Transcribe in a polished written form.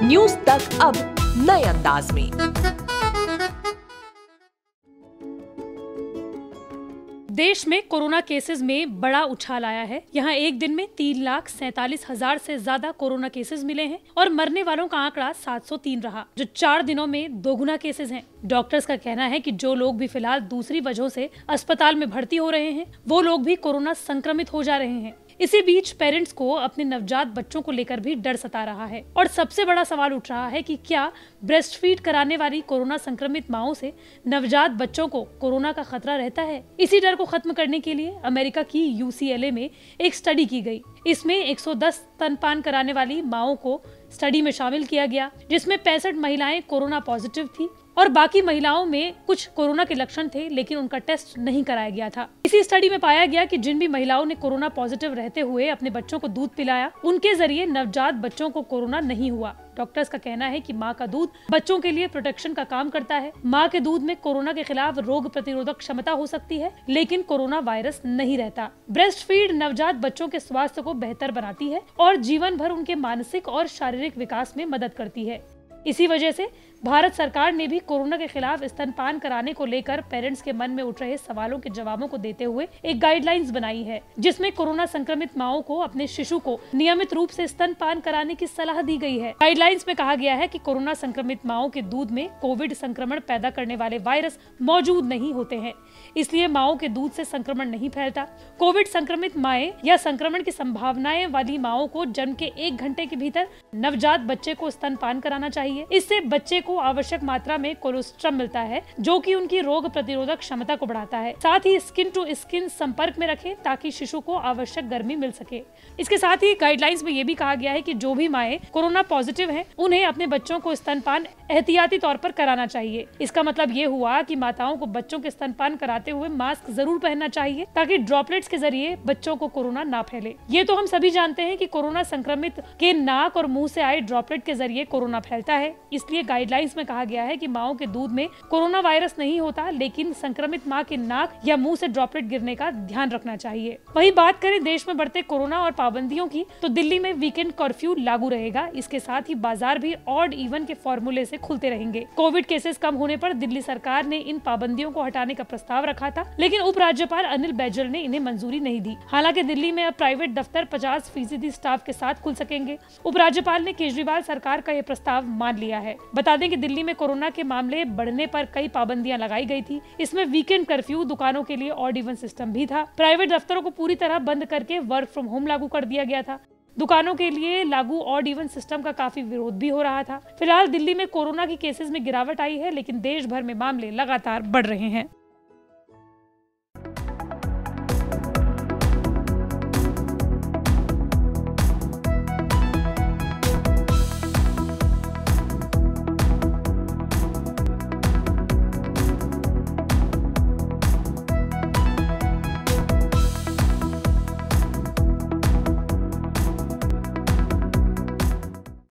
News तक अब नए अंदाज में। देश में कोरोना केसेस में बड़ा उछाल आया है। यहाँ एक दिन में 3,47,000 से ज्यादा कोरोना केसेस मिले हैं और मरने वालों का आंकड़ा 703 रहा, जो 4 दिनों में दोगुना केसेस हैं। डॉक्टर्स का कहना है कि जो लोग भी फिलहाल दूसरी वजहों से अस्पताल में भर्ती हो रहे हैं, वो लोग भी कोरोना संक्रमित हो जा रहे हैं। इसी बीच पेरेंट्स को अपने नवजात बच्चों को लेकर भी डर सता रहा है और सबसे बड़ा सवाल उठ रहा है कि क्या ब्रेस्ट फीड कराने वाली कोरोना संक्रमित माओं से नवजात बच्चों को कोरोना का खतरा रहता है। इसी डर को खत्म करने के लिए अमेरिका की UCLA में एक स्टडी की गई। इसमें 110 स्तनपान कराने वाली माओं को स्टडी में शामिल किया गया, जिसमें 65 महिलाएं कोरोना पॉजिटिव थी और बाकी महिलाओं में कुछ कोरोना के लक्षण थे, लेकिन उनका टेस्ट नहीं कराया गया था। इसी स्टडी में पाया गया कि जिन भी महिलाओं ने कोरोना पॉजिटिव रहते हुए अपने बच्चों को दूध पिलाया, उनके जरिए नवजात बच्चों को कोरोना नहीं हुआ। डॉक्टर्स का कहना है कि माँ का दूध बच्चों के लिए प्रोटेक्शन का काम करता है। माँ के दूध में कोरोना के खिलाफ रोग प्रतिरोधक क्षमता हो सकती है, लेकिन कोरोना वायरस नहीं रहता। ब्रेस्ट फीड नवजात बच्चों के स्वास्थ्य को बेहतर बनाती है और जीवन भर उनके मानसिक और शारीरिक विकास में मदद करती है। इसी वजह से भारत सरकार ने भी कोरोना के खिलाफ स्तनपान कराने को लेकर पेरेंट्स के मन में उठ रहे सवालों के जवाबों को देते हुए एक गाइडलाइंस बनाई है, जिसमें कोरोना संक्रमित माओं को अपने शिशु को नियमित रूप से स्तनपान कराने की सलाह दी गई है। गाइडलाइंस में कहा गया है कि कोरोना संक्रमित माओं के दूध में कोविड संक्रमण पैदा करने वाले वायरस मौजूद नहीं होते हैं, इसलिए माओं के दूध से संक्रमण नहीं फैलता। कोविड संक्रमित माएं या संक्रमण की संभावनाएं वाली माओं को जन्म के 1 घंटे के भीतर नवजात बच्चे को स्तनपान कराना चाहिए। इससे बच्चे को आवश्यक मात्रा में कोलोस्ट्रम मिलता है, जो कि उनकी रोग प्रतिरोधक क्षमता को बढ़ाता है। साथ ही स्किन टू स्किन संपर्क में रखें ताकि शिशु को आवश्यक गर्मी मिल सके। इसके साथ ही गाइडलाइंस में ये भी कहा गया है कि जो भी माएं कोरोना पॉजिटिव हैं, उन्हें अपने बच्चों को स्तनपान एहतियाती तौर पर कराना चाहिए। इसका मतलब ये हुआ कि माताओं को बच्चों के स्तनपान कराते हुए मास्क जरूर पहनना चाहिए, ताकि ड्रॉपलेट्स के जरिए बच्चों को कोरोना ना फैले। ये तो हम सभी जानते हैं कि कोरोना संक्रमित के नाक और मुंह से आए ड्रॉपलेट के जरिए कोरोना फैलता है। इसलिए गाइडलाइंस में कहा गया है कि माओं के दूध में कोरोना वायरस नहीं होता, लेकिन संक्रमित मां के नाक या मुंह से ड्रॉपलेट गिरने का ध्यान रखना चाहिए। वही बात करें देश में बढ़ते कोरोना और पाबंदियों की, तो दिल्ली में वीकेंड कर्फ्यू लागू रहेगा। इसके साथ ही बाजार भी ऑड इवन के फॉर्मूले से खुलते रहेंगे। कोविड केसेस कम होने पर दिल्ली सरकार ने इन पाबंदियों को हटाने का प्रस्ताव रखा था, लेकिन उपराज्यपाल अनिल बैजल ने इन्हें मंजूरी नहीं दी। हालांकि दिल्ली में अब प्राइवेट दफ्तर 50% स्टाफ के साथ खुल सकेंगे। उपराज्यपाल ने केजरीवाल सरकार का यह प्रस्ताव मान लिया है। बता दें कि दिल्ली में कोरोना के मामले बढ़ने पर कई पाबंदियां लगाई गई थी। इसमें वीकेंड कर्फ्यू, दुकानों के लिए ऑड इवन सिस्टम भी था। प्राइवेट दफ्तरों को पूरी तरह बंद करके वर्क फ्रॉम होम लागू कर दिया गया था। दुकानों के लिए लागू ऑड इवन सिस्टम का काफी विरोध भी हो रहा था। फिलहाल दिल्ली में कोरोना की केसेस में गिरावट आई है, लेकिन देश भर में मामले लगातार बढ़ रहे हैं।